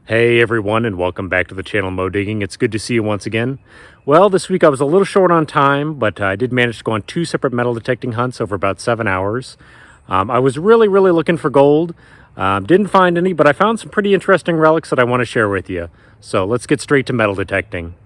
Hey everyone, and welcome back to the channel Mo Digging. It's good to see you once again. Well, this week I was a little short on time, but I did manage to go on 2 separate metal detecting hunts over about 7 hours. I was really looking for gold. Didn't find any, but I found some pretty interesting relics that I want to share with you. So let's get straight to metal detecting.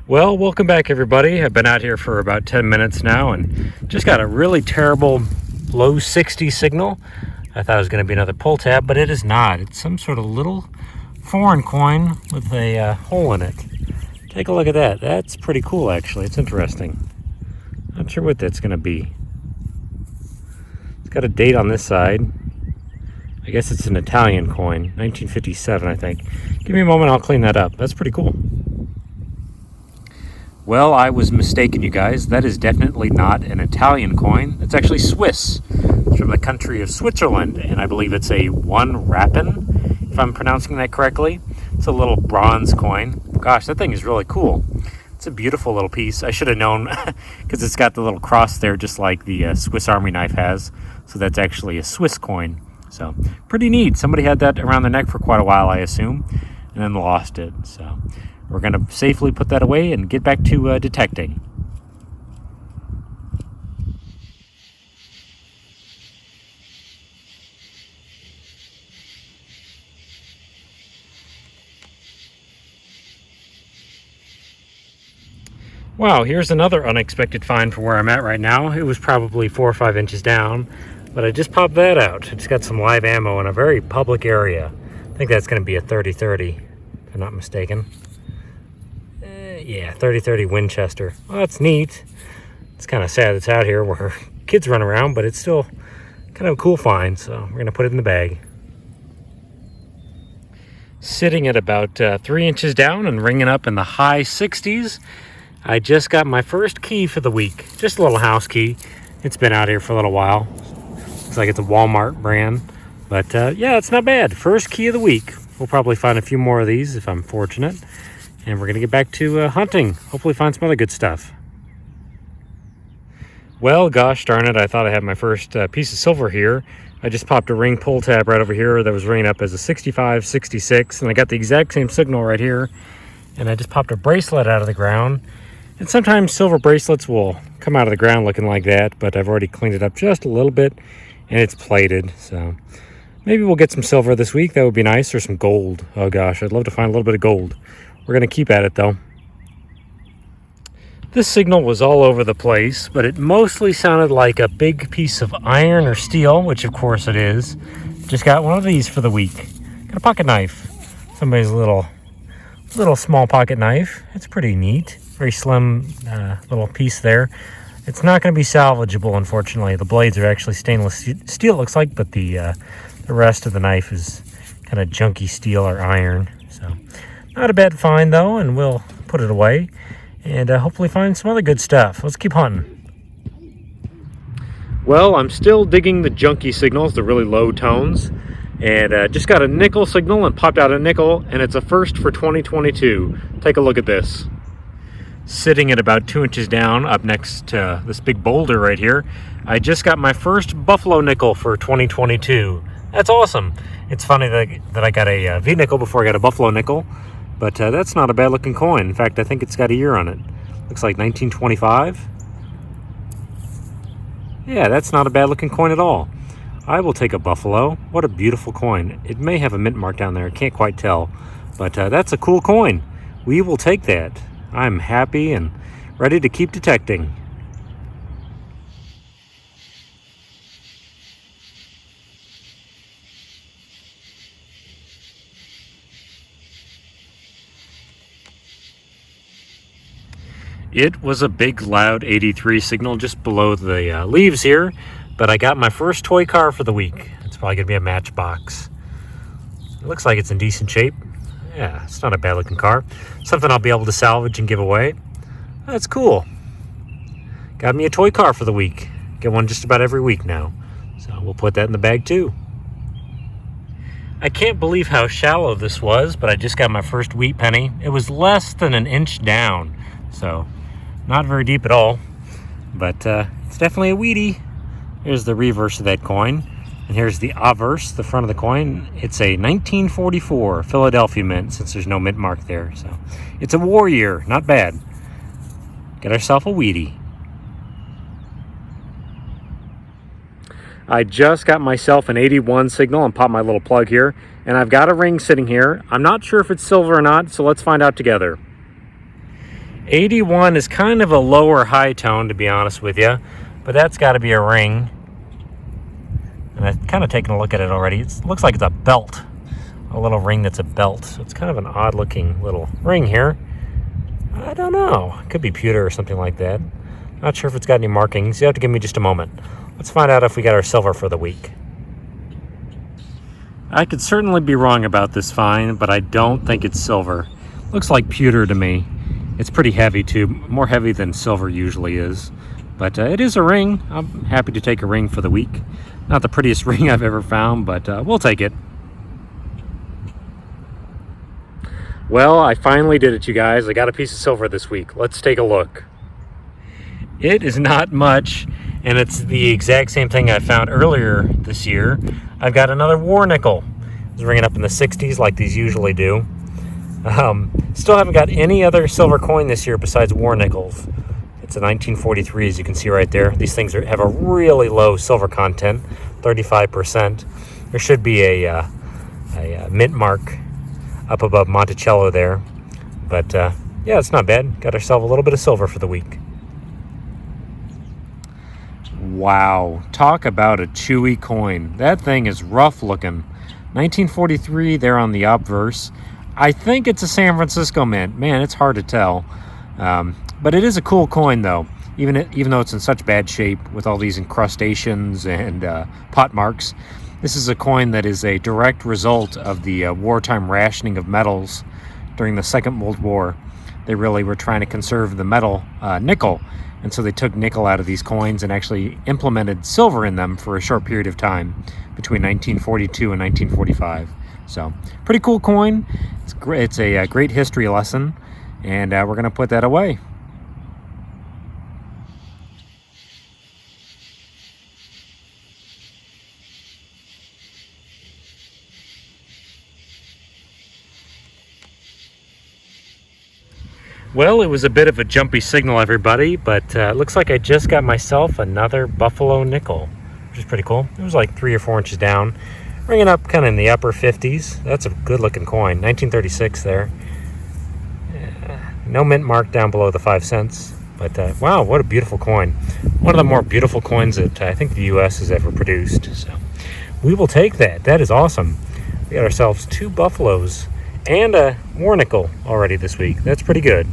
Well, welcome back everybody. I've been out here for about 10 minutes now and just got a really terrible low 60 signal. I thought it was going to be another pull tab, but it is not. It's some sort of little foreign coin with a hole in it. Take a look at that. That's pretty cool actually. It's interesting. Not sure what that's going to be. It's got a date on this side. I guess it's an Italian coin, 1957 I think. Give me a moment, I'll clean that up. That's pretty cool. Well, I was mistaken, you guys. That is definitely not an Italian coin. It's actually Swiss. It's from the country of Switzerland, and I believe it's a I Rappen, if I'm pronouncing that correctly. It's a little bronze coin. Gosh, that thing is really cool. It's a beautiful little piece. I should have known because it's got the little cross there, just like the Swiss Army knife has. So that's actually a Swiss coin. So pretty neat. Somebody had that around their neck for quite a while, I assume, and then lost it. So we're going to safely put that away and get back to detecting. Wow, here's another unexpected find for where I'm at right now. It was probably 4 or 5 inches down, but I just popped that out. It's got some live ammo in a very public area. I think that's going to be a 30-30, if I'm not mistaken. Yeah, 30-30 Winchester. Well, that's neat. It's kind of sad it's out here where kids run around, but it's still kind of a cool find, so we're going to put it in the bag. Sitting at about 3 inches down and ringing up in the high 60s. I just got my first key for the week. Just a little house key. It's been out here for a little while. Looks like it's a Walmart brand. But yeah, it's not bad. First key of the week. We'll probably find a few more of these if I'm fortunate. And we're going to get back to hunting. Hopefully find some other good stuff. Well, gosh darn it, I thought I had my first piece of silver here. I just popped a ring pull tab right over here that was ringing up as a 65, 66. And I got the exact same signal right here. And I just popped a bracelet out of the ground. And sometimes silver bracelets will come out of the ground looking like that. But I've already cleaned it up just a little bit. And it's plated. So maybe we'll get some silver this week. That would be nice. Or some gold. Oh gosh, I'd love to find a little bit of gold. We're going to keep at it though. This signal was all over the place, but it mostly sounded like a big piece of iron or steel, which of course it is. Just got one of these for the week. Got a pocket knife. Somebody's little small pocket knife. It's pretty neat. Very slim little piece there. It's not going to be salvageable, unfortunately. The blades are actually stainless steel, it looks like, but the rest of the knife is kind of junky steel or iron. So not a bad find though, and we'll put it away and hopefully find some other good stuff. Let's keep hunting. Well, I'm still digging the junky signals, the really low tones, and just got a nickel signal and popped out a nickel, and it's a first for 2022. Take a look at this. Sitting at about 2 inches down up next to this big boulder right here, I just got my first buffalo nickel for 2022. That's awesome. It's funny that I got a V-nickel before I got a buffalo nickel. But that's not a bad looking coin. In fact, I think it's got a year on it. Looks like 1925. Yeah, that's not a bad looking coin at all. I will take a buffalo. What a beautiful coin. It may have a mint mark down there. I can't quite tell. But that's a cool coin. We will take that. I'm happy and ready to keep detecting. It was a big, loud 83 signal just below the leaves here, but I got my first toy car for the week. It's probably going to be a Matchbox. It looks like it's in decent shape. Yeah, it's not a bad looking car. Something I'll be able to salvage and give away. That's cool. Got me a toy car for the week. Get one just about every week now. So we'll put that in the bag too. I can't believe how shallow this was, but I just got my first wheat penny. It was less than an inch down, so not very deep at all, but it's definitely a wheatie. Here's the reverse of that coin, and here's the obverse, the front of the coin. It's a 1944 Philadelphia mint, since there's no mint mark there, so it's a war year, not bad. Get ourselves a wheatie. I just got myself an 81 signal and popped my little plug here, and I've got a ring sitting here. I'm not sure if it's silver or not, so let's find out together. 81 is kind of a lower high tone, to be honest with you, but that's got to be a ring. And I've kind of taken a look at it already. It looks like it's a belt, a little ring that's a belt. So it's kind of an odd looking little ring here. I don't know. It could be pewter or something like that. Not sure if it's got any markings. You have to give me just a moment. Let's find out if we got our silver for the week. I could certainly be wrong about this find, but I don't think it's silver. Looks like pewter to me. It's pretty heavy too, more heavy than silver usually is. But it is a ring. I'm happy to take a ring for the week. Not the prettiest ring I've ever found, but we'll take it. Well, I finally did it, you guys. I got a piece of silver this week. Let's take a look. It is not much, and it's the exact same thing I found earlier this year. I've got another war nickel. It's ringing up in the 60s like these usually do. Still haven't got any other silver coin this year besides war nickels. It's a 1943, as you can see right there. These things have a really low silver content, 35%. There should be a mint mark up above Monticello there. But yeah, it's not bad. Got ourselves a little bit of silver for the week. Wow, talk about a chewy coin. That thing is rough looking. 1943 there on the obverse. I think it's a San Francisco mint. Man, it's hard to tell. But it is a cool coin though, even though it's in such bad shape with all these incrustations and pot marks. This is a coin that is a direct result of the wartime rationing of metals during the Second World War. They really were trying to conserve the metal nickel. And so they took nickel out of these coins and actually implemented silver in them for a short period of time between 1942 and 1945. So pretty cool coin. It's a great history lesson, and we're going to put that away. Well, it was a bit of a jumpy signal, everybody, but it looks like I just got myself another buffalo nickel, which is pretty cool. It was like 3 or 4 inches down, ringing up kind of in the upper 50s. That's a good looking coin, 1936 there. No mint mark down below the 5 cents, but wow, what a beautiful coin. One of the more beautiful coins that I think the U.S. has ever produced. So we will take that. That is awesome. We got ourselves 2 buffaloes and a war nickel already this week. That's pretty good.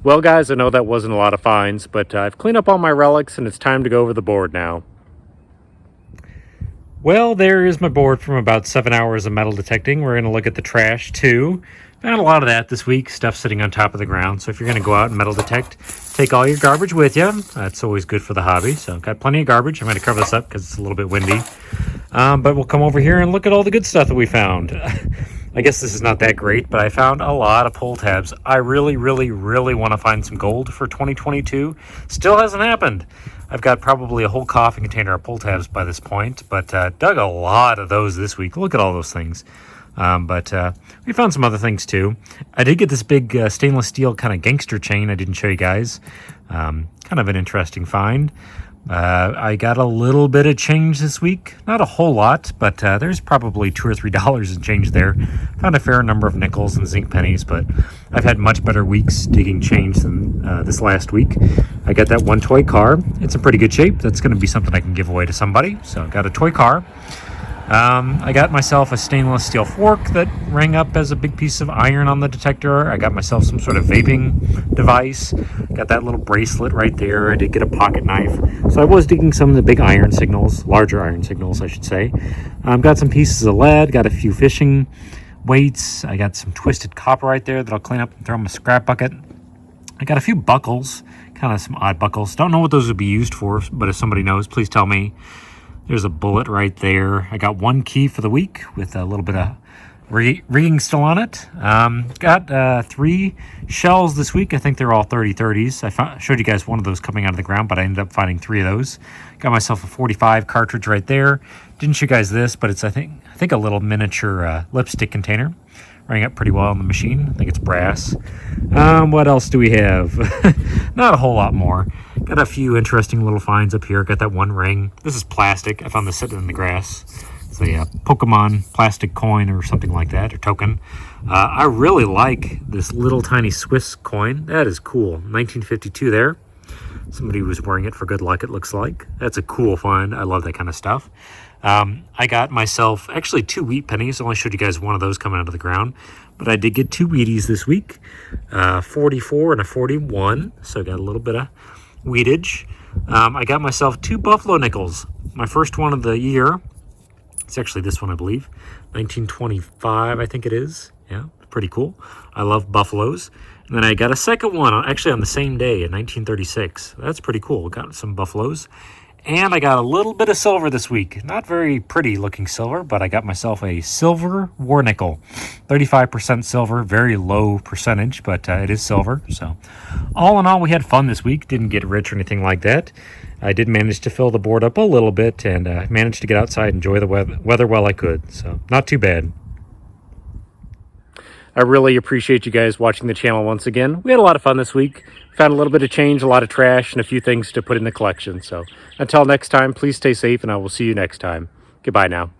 Well, guys, I know that wasn't a lot of finds, but I've cleaned up all my relics and it's time to go over the board now. Well, there is my board from about 7 hours of metal detecting. We're going to look at the trash too. Found a lot of that this week, stuff sitting on top of the ground. So if you're going to go out and metal detect, take all your garbage with you. That's always good for the hobby. So got plenty of garbage. I'm going to cover this up because it's a little bit windy. But we'll come over here and look at all the good stuff that we found. I guess this is not that great, but I found a lot of pull tabs. I really want to find some gold for 2022. Still hasn't happened. I've got probably a whole coffee container of pull tabs by this point, but dug a lot of those this week. Look at all those things. But we found some other things too. I did get this big stainless steel kind of gangster chain I didn't show you guys. Kind of an interesting find. I got a little bit of change this week. Not a whole lot, but there's probably $2 or $3 in change there. Found a fair number of nickels and zinc pennies, but I've had much better weeks digging change than this last week. I I got that one toy car. It's in pretty good shape. That's going to be something I can give away to somebody. So I got a toy car. I got myself a stainless steel fork that rang up as a big piece of iron on the detector. I got myself some sort of vaping device. Got that little bracelet right there. I did get a pocket knife. So I was digging some of the big iron signals, larger iron signals, I should say. Got some pieces of lead, got a few fishing weights. I got some twisted copper right there that I'll clean up and throw in my scrap bucket. I got a few buckles, kind of some odd buckles. Don't know what those would be used for, but if somebody knows, please tell me. There's a bullet right there. I got one key for the week with a little bit of rigging still on it. Got 3 shells this week. I think they're all 30-30s. I showed you guys one of those coming out of the ground, but I ended up finding 3 of those. Got myself a 45 cartridge right there. Didn't show you guys this, but it's I think a little miniature lipstick container. Rang up pretty well on the machine. I think it's brass. What else do we have? Not a whole lot more. Got a few interesting little finds up here. Got that one ring. This is plastic. I found this sitting in the grass. It's a Pokemon plastic coin or something like that, or token. I really like this little tiny Swiss coin. That is cool. 1952 there. Somebody was wearing it for good luck, it looks like. That's a cool find. I love that kind of stuff. I got myself actually 2 wheat pennies. I only showed you guys one of those coming out of the ground, but I did get 2 Wheaties this week, 44 and a 41. So I got a little bit of wheatage. I got myself 2 buffalo nickels. My first one of the year. It's actually this one, I believe. 1925, I think it is. Yeah, pretty cool. I love buffaloes. And then I got a second one, actually on the same day in 1936. That's pretty cool. Got some buffaloes. And I got a little bit of silver this week. Not very pretty looking silver, but I got myself a silver war nickel. 35% silver, very low percentage, but it is silver. So all in all, we had fun this week. Didn't get rich or anything like that. I did manage to fill the board up a little bit and managed to get outside and enjoy the weather while I could. So not too bad. I really appreciate you guys watching the channel once again. We had a lot of fun this week. Found a little bit of change, a lot of trash, and a few things to put in the collection. So until next time, please stay safe, and I will see you next time. Goodbye now.